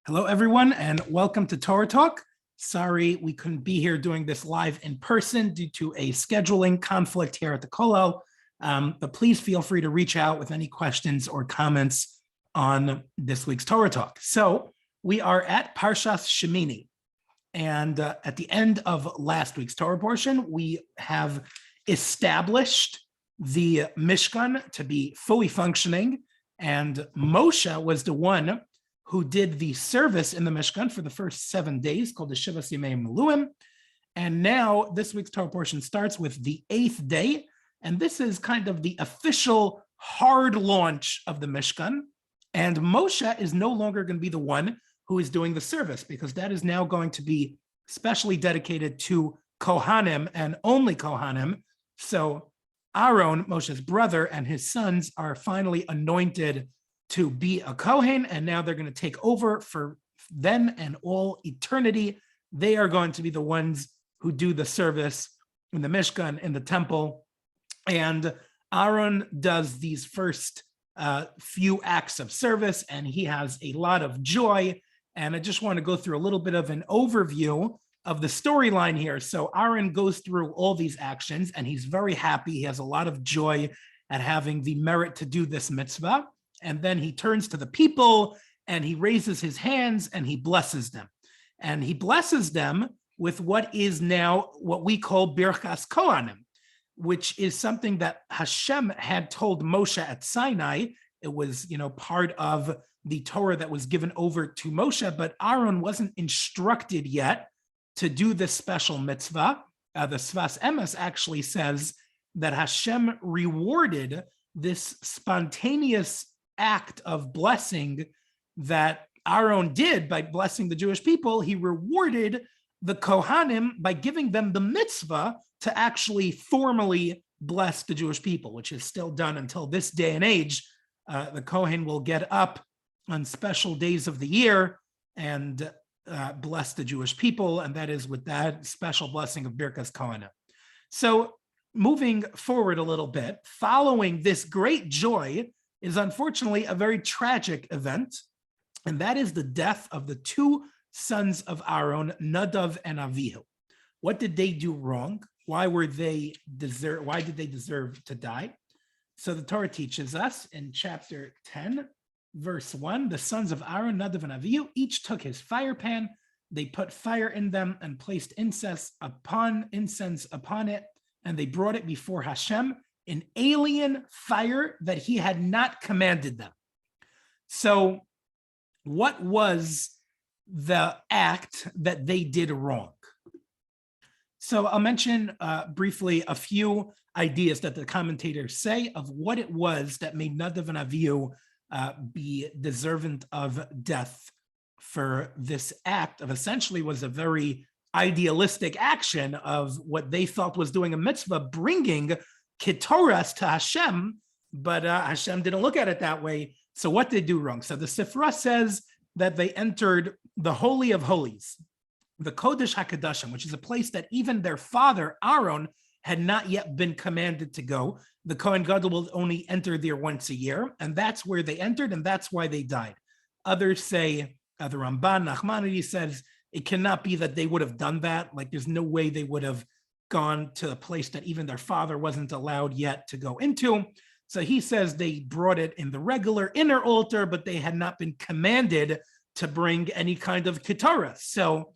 Hello, everyone, and welcome to Torah Talk. Sorry we couldn't be here doing this live in person due to a scheduling conflict here at the Kollel, but please feel free to reach out with any questions or comments on this week's Torah Talk. So we are at Parshas Shimini, and at the end of last week's Torah portion, we have established the Mishkan to be fully functioning, and Moshe was the one who did the service in the Mishkan for the first 7 days, called the Shivas Yemei Meluim. And now this week's Torah portion starts with the 8th day, and this is kind of the official hard launch of the Mishkan. And Moshe is no longer going to be the one who is doing the service, because that is now going to be specially dedicated to Kohanim and only Kohanim. So Aaron, Moshe's brother, and his sons are finally anointed to be a Kohen, and now they're going to take over for them and all eternity. They are going to be the ones who do the service in the Mishkan, in the temple. And Aaron does these first few acts of service, and he has a lot of joy. And I just want to go through a little bit of an overview of the storyline here. So Aaron goes through all these actions, and he's very happy. He has a lot of joy at having the merit to do this mitzvah. And then he turns to the people and he raises his hands and he blesses them. And he blesses them with what is now what we call Birchas Kohanim, which is something that Hashem had told Moshe at Sinai. It was, part of the Torah that was given over to Moshe, but Aaron wasn't instructed yet to do this special mitzvah. The Sfas Emes actually says that Hashem rewarded this spontaneous act of blessing that Aaron did by blessing the Jewish people. He rewarded the Kohanim by giving them the mitzvah to actually formally bless the Jewish people, which is still done until this day and age. The Kohen will get up on special days of the year and bless the Jewish people, and that is with that special blessing of Birkas Kohanim. So moving forward a little bit, following this great joy is unfortunately a very tragic event, and that is the death of the two sons of Aaron, Nadav and Avihu. What did they do wrong? Why did they deserve to die? So the Torah teaches us in chapter 10, verse 1, the sons of Aaron, Nadav and Avihu, each took his fire pan. They put fire in them and placed incense upon it, and they brought it before Hashem, an alien fire that he had not commanded them. So what was the act that they did wrong? So I'll mention briefly a few ideas that the commentators say of what it was that made Nadav and Avihu be deserving of death for this act of essentially was a very idealistic action of what they thought was doing a mitzvah, bringing Ketoras to Hashem, but Hashem didn't look at it that way. So what did they do wrong? So the Sifra says that they entered the Holy of Holies, the Kodesh HaKadoshim, which is a place that even their father, Aaron, had not yet been commanded to go. The Kohen Gadol will only enter there once a year, and that's where they entered, and that's why they died. Others say, the Ramban, Nachmanides says, it cannot be that they would have done that. Like, there's no way they would have gone to a place that even their father wasn't allowed yet to go into. So he says they brought it in the regular inner altar, but they had not been commanded to bring any kind of ketoras. So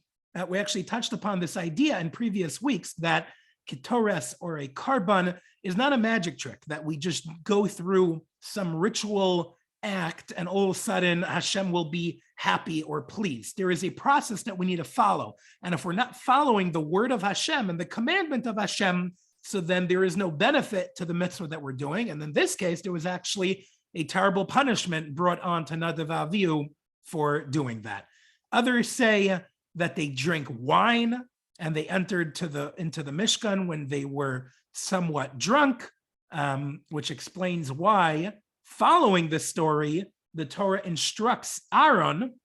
we actually touched upon this idea in previous weeks that ketoras, or a karban, is not a magic trick, that we just go through some ritual act and all of a sudden Hashem will be happy or pleased. There is a process that we need to follow. And if we're not following the word of Hashem and the commandment of Hashem, so then there is no benefit to the mitzvah that we're doing. And in this case, there was actually a terrible punishment brought on to Nadav Avihu for doing that. Others say that they drink wine and they entered into the Mishkan when they were somewhat drunk, which explains why, following this story, the Torah instructs Aaron,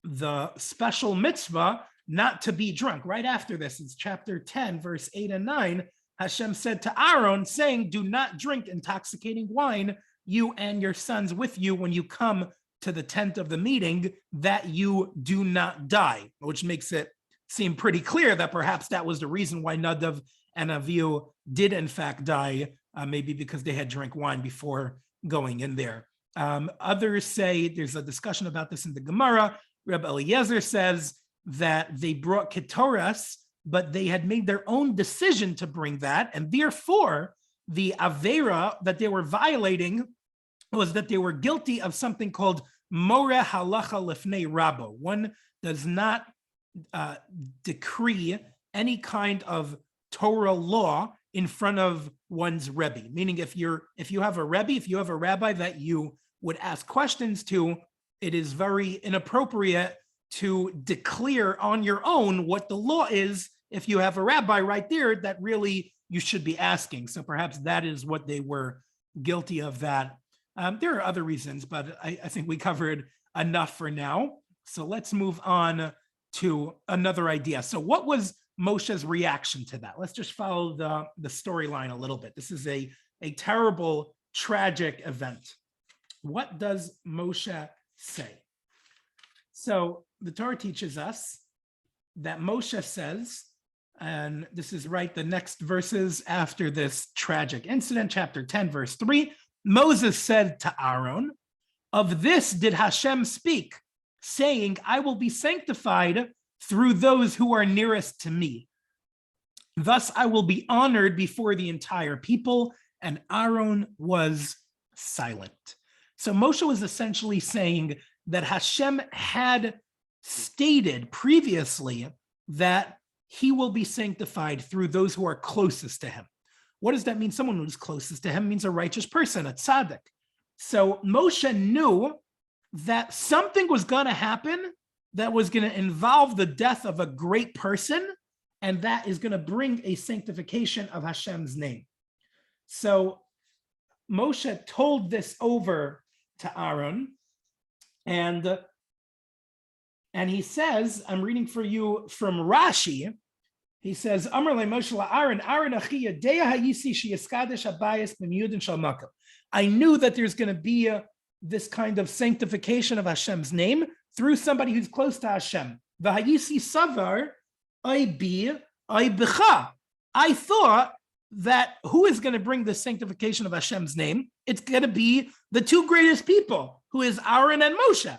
the special mitzvah, not to be drunk. Right after this, it's chapter 10, verse 8 and 9, Hashem said to Aaron, saying, do not drink intoxicating wine, you and your sons with you, when you come to the tent of the meeting, that you do not die, which makes it seem pretty clear that perhaps that was the reason why Nadav and Avihu did in fact die, maybe because they had drank wine before going in there. Others say, there's a discussion about this in the Gemara, Rabbi Eliezer says that they brought Ketoras, but they had made their own decision to bring that, and therefore the Avera that they were violating was that they were guilty of something called More Halacha Lifnei Rabbo. One does not decree any kind of Torah law in front of one's Rebbe. Meaning if you have a Rebbe, if you have a rabbi that you would ask questions to, it is very inappropriate to declare on your own what the law is if you have a rabbi right there that really you should be asking. So perhaps that is what they were guilty of that. There are other reasons, but I think we covered enough for now. So let's move on to another idea. So what was Moshe's reaction to that? Let's just follow the storyline a little bit. This is a terrible, tragic event. What does Moshe say? So the Torah teaches us that Moshe says, and this is right the next verses after this tragic incident, chapter 10, verse 3, Moses said to Aaron, "Of this did Hashem speak, saying, I will be sanctified through those who are nearest to me. Thus I will be honored before the entire people." And Aaron was silent. So Moshe was essentially saying that Hashem had stated previously that he will be sanctified through those who are closest to him. What does that mean? Someone who's closest to him means a righteous person, a tzaddik. So Moshe knew that something was going to happen that was going to involve the death of a great person, and that is going to bring a sanctification of Hashem's name. So Moshe told this over to Aaron, and he says, I'm reading for you from Rashi. He says, Amar le Moshe Aaron, Aaron achi yadei hayisi sheyaskadesh habayis b'miyudin shel makom. I knew that there's going to be this kind of sanctification of Hashem's name through somebody who's close to Hashem. V'hayisi savar I bi I b'cha. I thought that who is going to bring the sanctification of Hashem's name? It's going to be the two greatest people, who is Aaron and Moshe.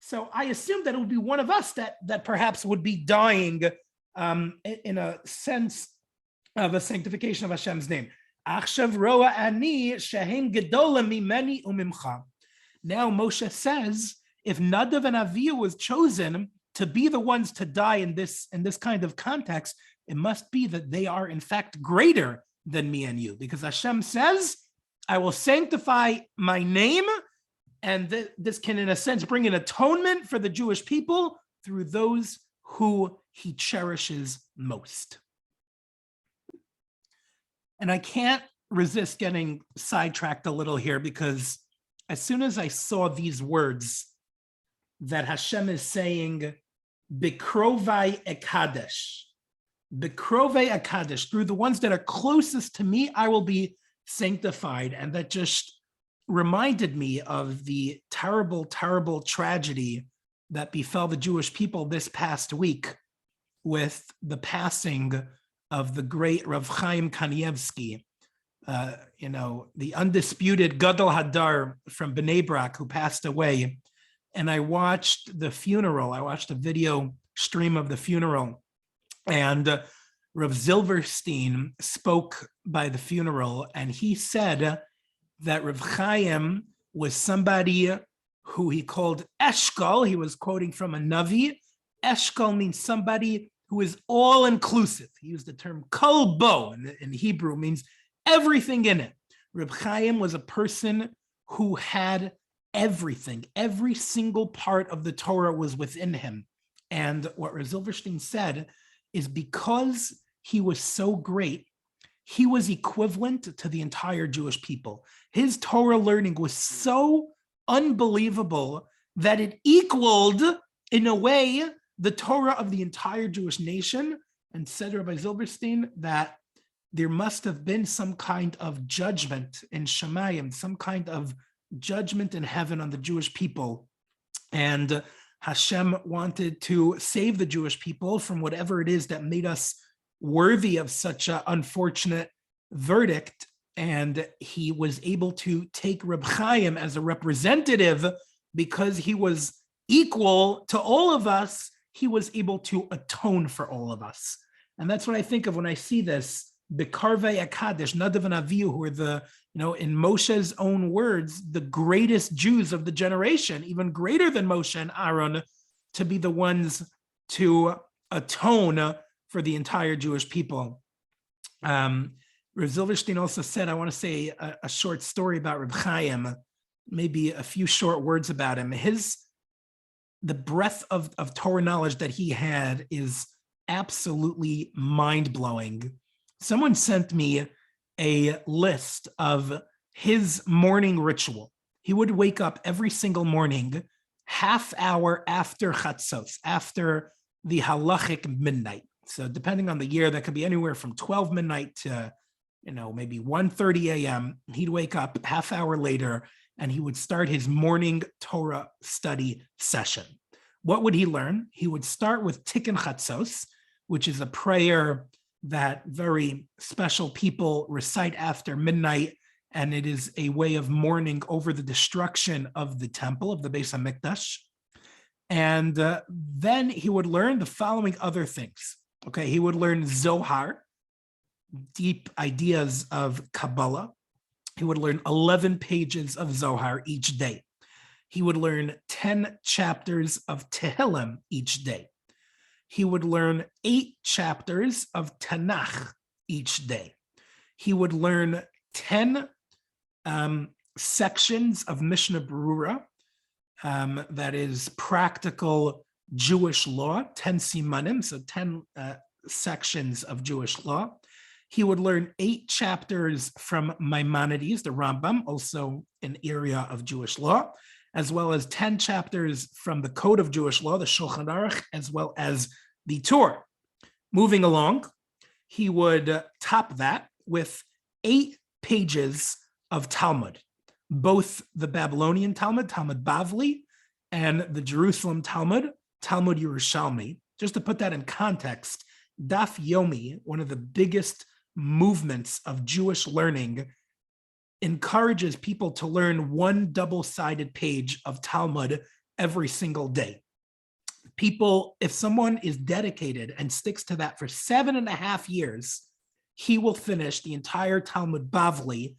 So I assumed that it would be one of us that perhaps would be dying in a sense of a sanctification of Hashem's name. Now Moshe says, if Nadav and Avihu was chosen to be the ones to die in this kind of context, it must be that they are in fact greater than me and you, because Hashem says, I will sanctify my name, and this can in a sense bring an atonement for the Jewish people through those who he cherishes most. And I can't resist getting sidetracked a little here, because as soon as I saw these words that Hashem is saying, Bikrovai Ekadesh, Bikrovai Ekadesh, through the ones that are closest to me, I will be sanctified. And that just reminded me of the terrible, terrible tragedy that befell the Jewish people this past week with the passing of the great Rav Chaim Kanievsky, the undisputed Gadol Hadar from Bnei Brak, who passed away. And I watched the funeral. I watched a video stream of the funeral, and Rav Zilverstein spoke by the funeral, and he said that Rav Chaim was somebody who he called Eshkol. He was quoting from a Navi. Eshkol means somebody who is all-inclusive. He used the term kol bo in Hebrew, means everything in it. Reb Chaim was a person who had everything. Every single part of the Torah was within him. And what Reb Zilverstein said is, because he was so great, he was equivalent to the entire Jewish people. His Torah learning was so unbelievable that it equaled, in a way, the Torah of the entire Jewish nation. And said Rabbi Zilberstein that there must have been some kind of judgment in Shemayim, some kind of judgment in heaven on the Jewish people, And Hashem wanted to save the Jewish people from whatever it is that made us worthy of such an unfortunate verdict. And he was able to take Reb Chaim as a representative because he was equal to all of us. He was able to atone for all of us. And that's what I think of when I see this. Bekarvei Akadesh, Nadav and Avihu, who are the, in Moshe's own words, the greatest Jews of the generation, even greater than Moshe and Aaron, to be the ones to atone for the entire Jewish people. Rav Zilverstein also said, I want to say a short story about Reb Chaim, maybe a few short words about him. The breadth of Torah knowledge that he had is absolutely mind-blowing. Someone sent me a list of his morning ritual. He would wake up every single morning, half hour after Chatzos, after the halachic midnight. So depending on the year, that could be anywhere from 12 midnight to, maybe 1:30 a.m. He'd wake up half hour later and he would start his morning Torah study session. What would he learn? He would start with Tikkun Chatzos, which is a prayer that very special people recite after midnight, and it is a way of mourning over the destruction of the temple, of the Beis HaMikdash. And then he would learn the following other things. Okay, he would learn Zohar, deep ideas of Kabbalah. He would learn 11 pages of Zohar each day. He would learn 10 chapters of Tehillim each day. He would learn 8 chapters of Tanakh each day. He would learn 10 sections of Mishnah Berurah, that is practical Jewish law, 10 simanim, so 10 sections of Jewish law. He would learn 8 chapters from Maimonides, the Rambam, also an area of Jewish law, as well as 10 chapters from the Code of Jewish Law, the Shulchan Aruch, as well as the Torah. Moving along, he would top that with 8 pages of Talmud, both the Babylonian Talmud, Talmud Bavli, and the Jerusalem Talmud, Talmud Yerushalmi. Just to put that in context, Daf Yomi, one of the biggest movements of Jewish learning, encourages people to learn one double-sided page of Talmud every single day. People, if someone is dedicated and sticks to that for 7.5 years, he will finish the entire Talmud Bavli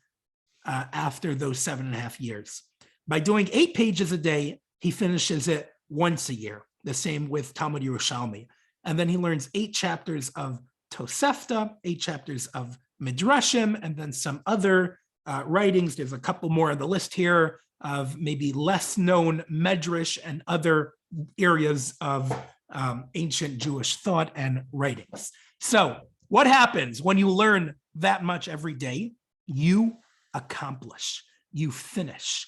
after those 7.5 years. By doing 8 pages a day, he finishes it once a year. The same with Talmud Yerushalmi. And then he learns 8 chapters of Tosefta, 8 chapters of Midrashim, and then some other writings. There's a couple more on the list here of maybe less known Medrash and other areas of ancient Jewish thought and writings. So what happens when you learn that much every day? You accomplish, you finish.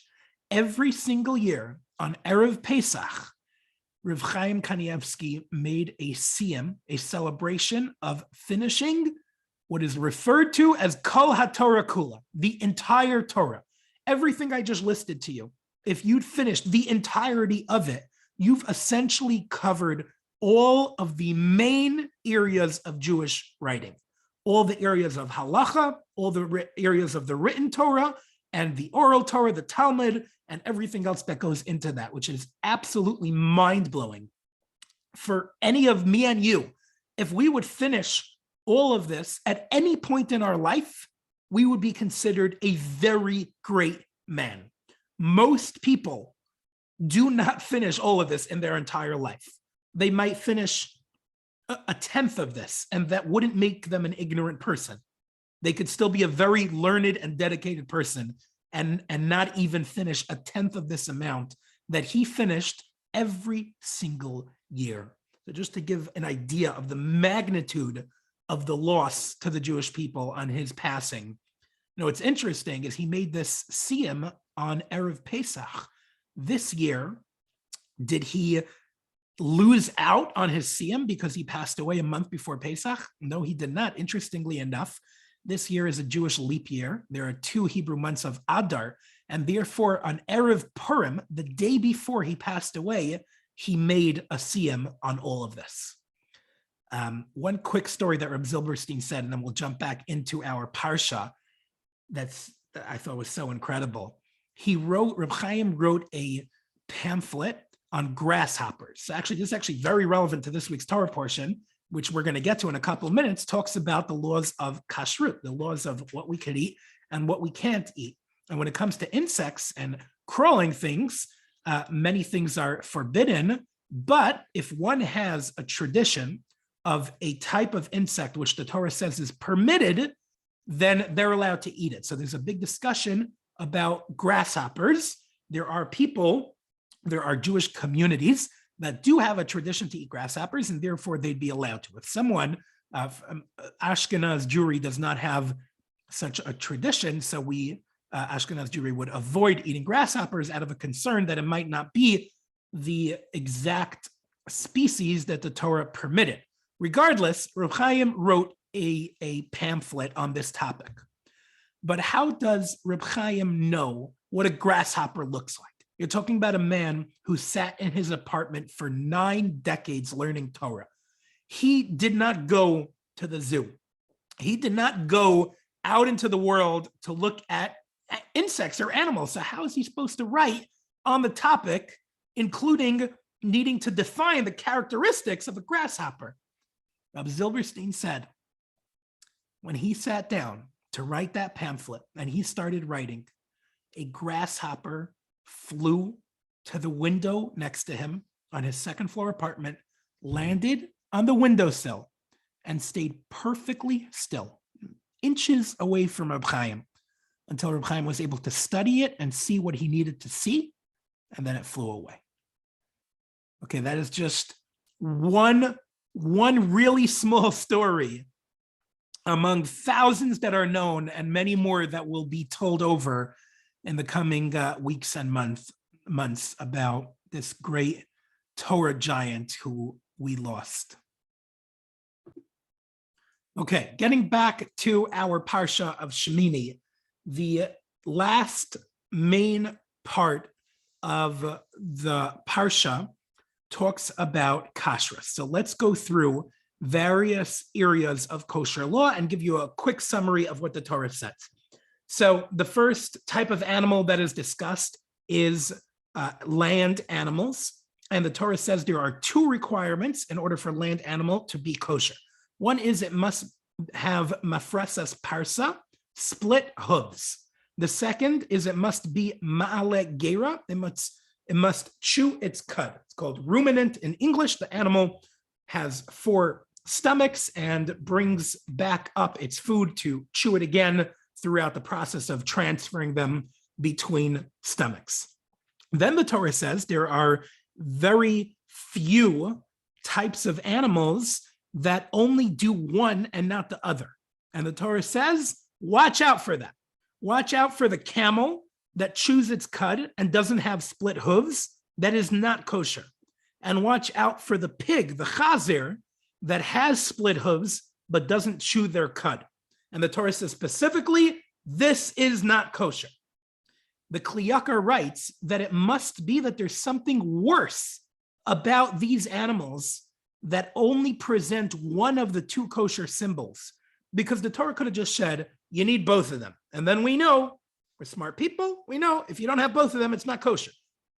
Every single year on Erev Pesach, Rav Chaim Kanievsky made a siyum, a celebration of finishing what is referred to as Kol HaTorah Kula, the entire Torah. Everything I just listed to you, if you'd finished the entirety of it, you've essentially covered all of the main areas of Jewish writing, all the areas of halacha, all the areas of the written Torah, and the oral Torah, the Talmud, and everything else that goes into that, which is absolutely mind-blowing. For any of me and you, if we would finish all of this at any point in our life, we would be considered a very great man. Most people do not finish all of this in their entire life. They might finish a tenth of this, and that wouldn't make them an ignorant person. They could still be a very learned and dedicated person and not even finish a tenth of this amount that he finished every single year. So just to give an idea of the magnitude of the loss to the Jewish people on his passing. What's interesting is he made this siyum on Erev Pesach. This year, did he lose out on his siyum because he passed away a month before Pesach? No, he did not. Interestingly enough, this year is a Jewish leap year. There are 2 Hebrew months of Adar, And therefore, on Erev Purim, the day before he passed away, he made a siyum on all of this. One quick story that Reb Zilberstein said, and then we'll jump back into our Parsha, that I thought was so incredible. Reb Chaim wrote a pamphlet on grasshoppers. So actually, this is actually very relevant to this week's Torah portion, which we're going to get to in a couple of minutes, talks about the laws of kashrut, the laws of what we could eat and what we can't eat. And when it comes to insects and crawling things, many things are forbidden. But if one has a tradition of a type of insect, which the Torah says is permitted, then they're allowed to eat it. So there's a big discussion about grasshoppers. There are Jewish communities that do have a tradition to eat grasshoppers, and therefore they'd be allowed to. If someone, Ashkenaz Jewry does not have such a tradition, so Ashkenaz Jewry would avoid eating grasshoppers out of a concern that it might not be the exact species that the Torah permitted. Regardless, Reb Chaim wrote a pamphlet on this topic. But how does Reb Chaim know what a grasshopper looks like? You're talking about a man who sat in his apartment for 9 decades learning Torah. He did not go to the zoo. He did not go out into the world to look at insects or animals. So how is he supposed to write on the topic, including needing to define the characteristics of a grasshopper? Rabbi Zilberstein said, when he sat down to write that pamphlet and he started writing, a grasshopper flew to the window next to him on his second floor apartment, landed on the windowsill, and stayed perfectly still, inches away from Reb Chaim, until Reb Chaim was able to study it and see what he needed to see, and then it flew away. Okay, that is just one really small story among thousands that are known and many more that will be told over in the coming weeks and months about this great Torah giant who we lost. Okay, getting back to our Parsha of Shimini, the last main part of the Parsha talks about kashrus. So let's go through various areas of kosher law and give you a quick summary of what the Torah says. So the first type of animal that is discussed is land animals. And the Torah says there are 2 requirements in order for land animal to be kosher. One is it must have mafresas parsa, split hooves. The second is it must be ma'ale gera. It must chew its cud. It's called ruminant in English. The animal has 4 stomachs and brings back up its food to chew it again throughout the process of transferring them between stomachs. Then the Torah says there are very few types of animals that only do one and not the other. And the Torah says, watch out for that. Watch out for the camel that chews its cud and doesn't have split hooves. That is not kosher. And watch out for the pig, the chazer, that has split hooves but doesn't chew their cud. And the Torah says specifically, this is not kosher. The Kli Yakar writes that it must be that there's something worse about these animals that only present one of the 2 kosher symbols, because the Torah could have just said, you need both of them. And then we know, we're smart people, we know if you don't have both of them, it's not kosher.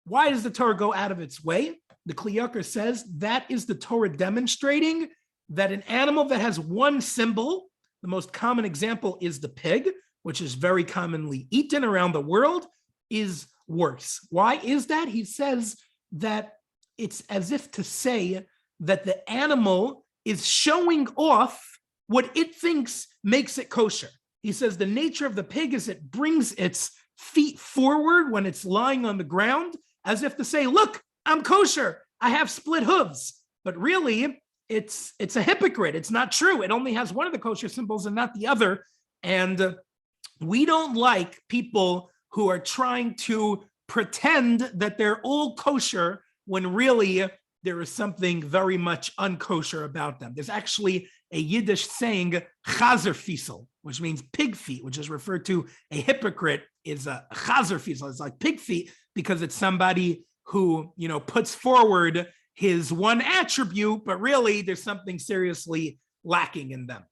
Why does the Torah go out of its way? The Kli Yakar says that is the Torah demonstrating that an animal that has one symbol, the most common example is the pig, which is very commonly eaten around the world, is worse. Why is that? He says that it's as if to say that the animal is showing off what it thinks makes it kosher. He says the nature of the pig is it brings its feet forward when it's lying on the ground, as if to say, look, I'm kosher, I have split hooves. But really, it's a hypocrite. It's not true. It only has one of the kosher symbols and not the other. And we don't like people who are trying to pretend that they're all kosher when really there is something very much unkosher about them. There's actually a Yiddish saying, chazer fiesel, which means pig feet, which is referred to a hypocrite is a chazer fiesel. It's like pig feet because it's somebody who, puts forward his one attribute, but really there's something seriously lacking in them.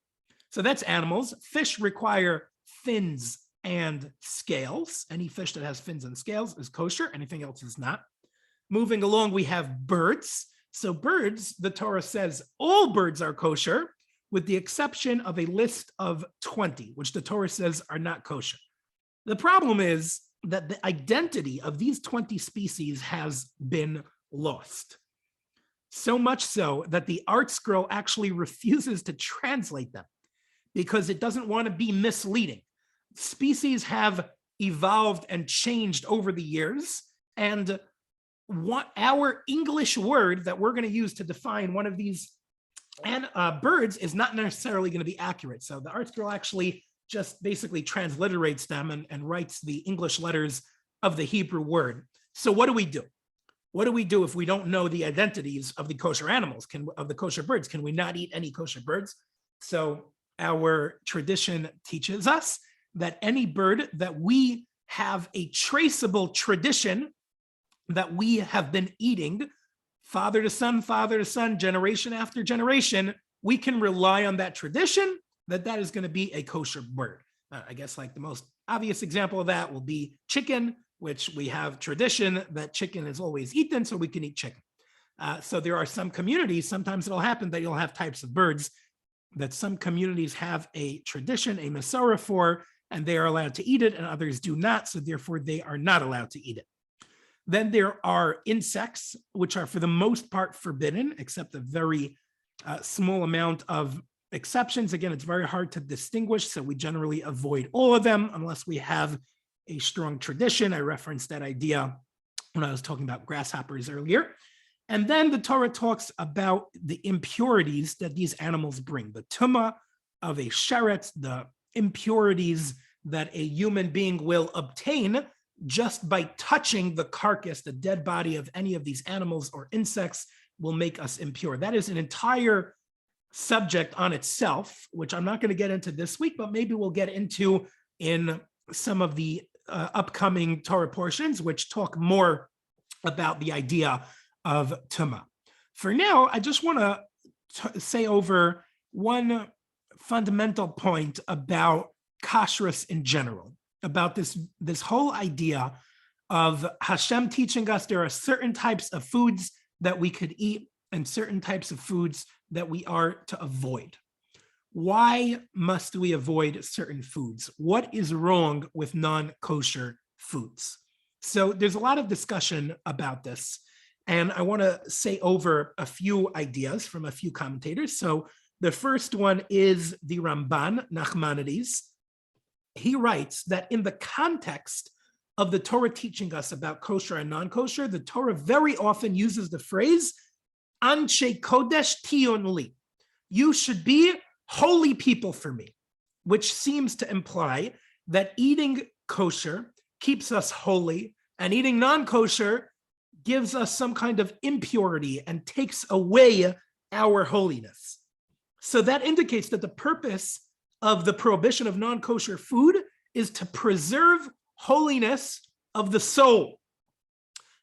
So that's animals. Fish require fins and scales. Any fish that has fins and scales is kosher. Anything else is not. Moving along, we have birds. So birds, the Torah says all birds are kosher, with the exception of a list of 20, which the Torah says are not kosher. The problem is that the identity of these 20 species has been lost. So much so that the Art Scroll actually refuses to translate them because it doesn't want to be misleading. Species have evolved and changed over the years, and what our English word that we're going to use to define one of these birds is not necessarily going to be accurate. So the Art Scroll actually just basically transliterates them and writes the English letters of the Hebrew word. So what do we do? What do we do if we don't know the identities of the kosher animals, of the kosher birds? Can we not eat any kosher birds? So our tradition teaches us that any bird that we have a traceable tradition that we have been eating, father to son, generation after generation, we can rely on that tradition that is going to be a kosher bird. I guess like the most obvious example of that will be chicken, which we have tradition that chicken is always eaten, so we can eat chicken. So there are some communities, sometimes it'll happen that you'll have types of birds that some communities have a tradition, a Masorah for, and they are allowed to eat it, and others do not, so therefore they are not allowed to eat it. Then there are insects, which are for the most part forbidden, except a very small amount of exceptions. Again, it's very hard to distinguish, so we generally avoid all of them unless we have a strong tradition. I referenced that idea when I was talking about grasshoppers earlier. And then the Torah talks about the impurities that these animals bring, the tumah of a sheret, the impurities that a human being will obtain just by touching the carcass, the dead body of any of these animals or insects will make us impure. That is an entire subject on itself, which I'm not going to get into this week, but maybe we'll get into in some of the upcoming Torah portions, which talk more about the idea of tumah. For now, I just want to say over one fundamental point about kashrus in general, about this whole idea of Hashem teaching us there are certain types of foods that we could eat and certain types of foods that we are to avoid. Why must we avoid certain foods? What is wrong with non-kosher foods? So there's a lot of discussion about this, and I want to say over a few ideas from a few commentators. So the first one is the Ramban, Nachmanides. He writes that in the context of the Torah teaching us about kosher and non-kosher, the Torah very often uses the phrase, Anshe Kodesh Tiyun Li. You should be holy people for me, which seems to imply that eating kosher keeps us holy and eating non-kosher gives us some kind of impurity and takes away our holiness. So that indicates that the purpose of the prohibition of non-kosher food is to preserve holiness of the soul.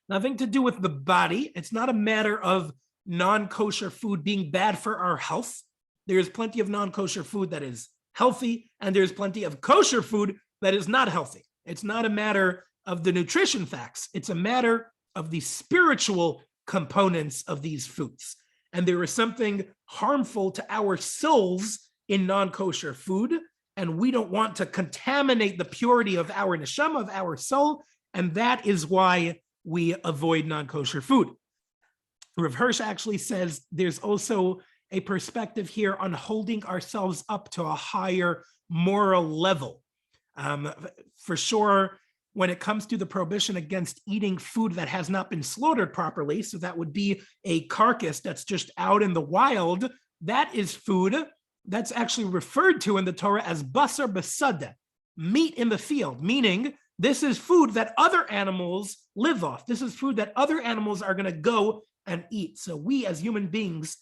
Nothing to do with the body. It's not a matter of non-kosher food being bad for our health. There's plenty of non-kosher food that is healthy, and there's plenty of kosher food that is not healthy. It's not a matter of the nutrition facts. It's a matter of the spiritual components of these foods. And there is something harmful to our souls in non-kosher food, and we don't want to contaminate the purity of our neshama, of our soul, and that is why we avoid non-kosher food. Rav Hirsch actually says there's also a perspective here on holding ourselves up to a higher moral level. For sure, when it comes to the prohibition against eating food that has not been slaughtered properly, so that would be a carcass that's just out in the wild, that is food that's actually referred to in the Torah as basar basada, meat in the field, meaning this is food that other animals live off. This is food that other animals are going to go and eat. So we as human beings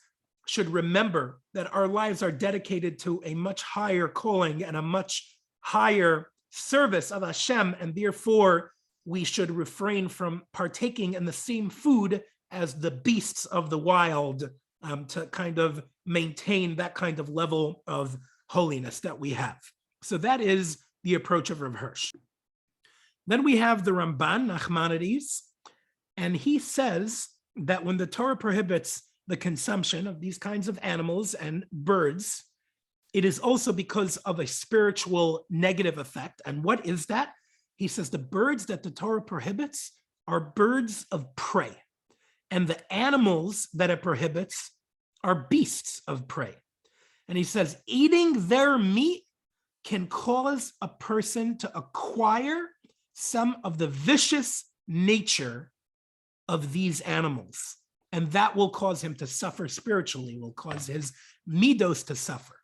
should remember that our lives are dedicated to a much higher calling and a much higher service of Hashem, and therefore we should refrain from partaking in the same food as the beasts of the wild, to kind of maintain that kind of level of holiness that we have. So that is the approach of Rav Hirsch. Then we have the Ramban, Nachmanides, and he says that when the Torah prohibits the consumption of these kinds of animals and birds, it is also because of a spiritual negative effect. And what is that? He says the birds that the Torah prohibits are birds of prey, and the animals that it prohibits are beasts of prey. And he says eating their meat can cause a person to acquire some of the vicious nature of these animals. And that will cause him to suffer spiritually, will cause his midos to suffer.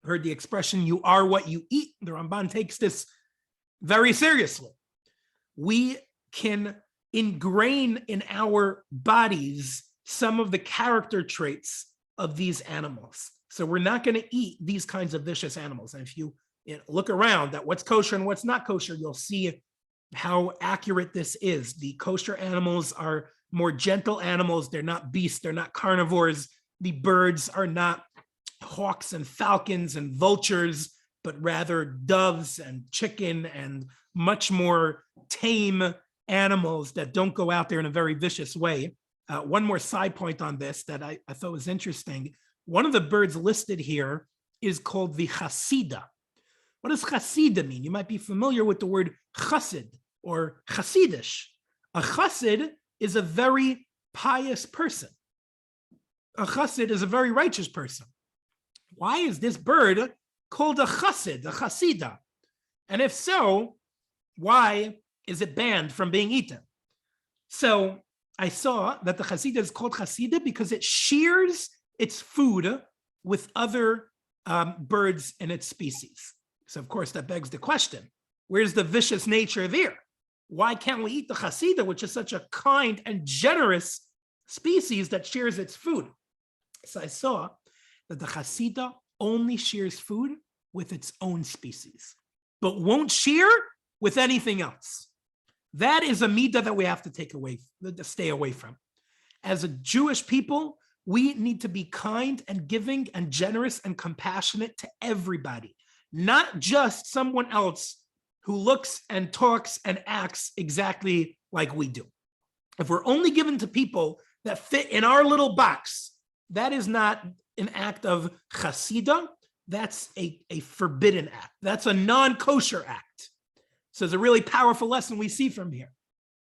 Heard the expression, you are what you eat. The Ramban takes this very seriously. We can ingrain in our bodies some of the character traits of these animals. So we're not going to eat these kinds of vicious animals. And if you look around at what's kosher and what's not kosher, you'll see how accurate this is. The kosher animals are more gentle animals. They're not beasts. They're not carnivores. The birds are not hawks and falcons and vultures, but rather doves and chicken and much more tame animals that don't go out there in a very vicious way. One more side point on this that I thought was interesting. One of the birds listed here is called the chasida. What does chasida mean? You might be familiar with the word chassid or chasidish. A chassid is a very pious person. A chassid is a very righteous person. Why is this bird called a chassid, a chasida? And if so, why is it banned from being eaten? So I saw that the chasida is called chasida because it shares its food with other birds in its species. So of course that begs the question, where's the vicious nature there? Why can't we eat the chasida, which is such a kind and generous species that shares its food? So I saw that the chasida only shares food with its own species, but won't share with anything else. That is a midah that we have to take away, to stay away from. As a Jewish people, we need to be kind and giving and generous and compassionate to everybody, not just someone else who looks and talks and acts exactly like we do. If we're only given to people that fit in our little box, that is not an act of chasida. That's a forbidden act. That's a non-kosher act. So it's a really powerful lesson we see from here.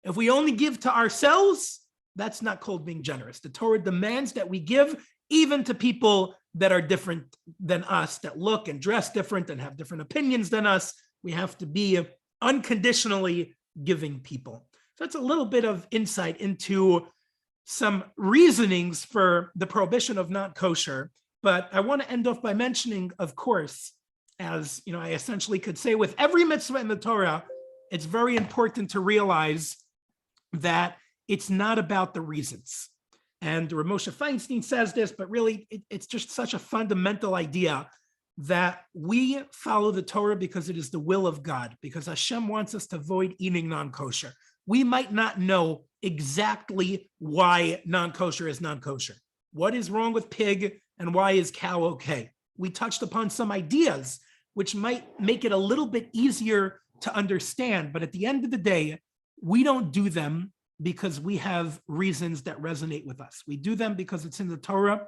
If we only give to ourselves, that's not called being generous. The Torah demands that we give even to people that are different than us, that look and dress different and have different opinions than us. We have to be unconditionally giving people. So that's a little bit of insight into some reasonings for the prohibition of not kosher. But I want to end off by mentioning, of course, as you know, I essentially could say with every mitzvah in the Torah, it's very important to realize that it's not about the reasons. And Rabbi Moshe Feinstein says this, but really it's just such a fundamental idea that we follow the Torah because it is the will of God, because Hashem wants us to avoid eating non-kosher. We might not know exactly why non-kosher is non-kosher. What is wrong with pig and why is cow okay? We touched upon some ideas which might make it a little bit easier to understand, but at the end of the day, we don't do them because we have reasons that resonate with us. We do them because it's in the Torah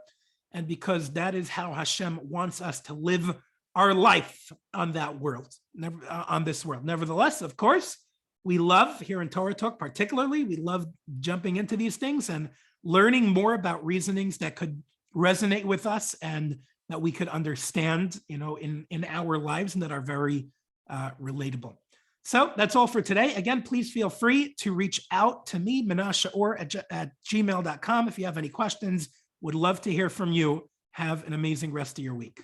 and because that is how Hashem wants us to live our life on that world, on this world. Nevertheless, of course, we love here in Torah Talk particularly, we love jumping into these things and learning more about reasonings that could resonate with us and that we could understand, you know, in our lives and that are very relatable. So that's all for today. Again, please feel free to reach out to me, Menashe Uhr at gmail.com. If you have any questions, would love to hear from you. Have an amazing rest of your week.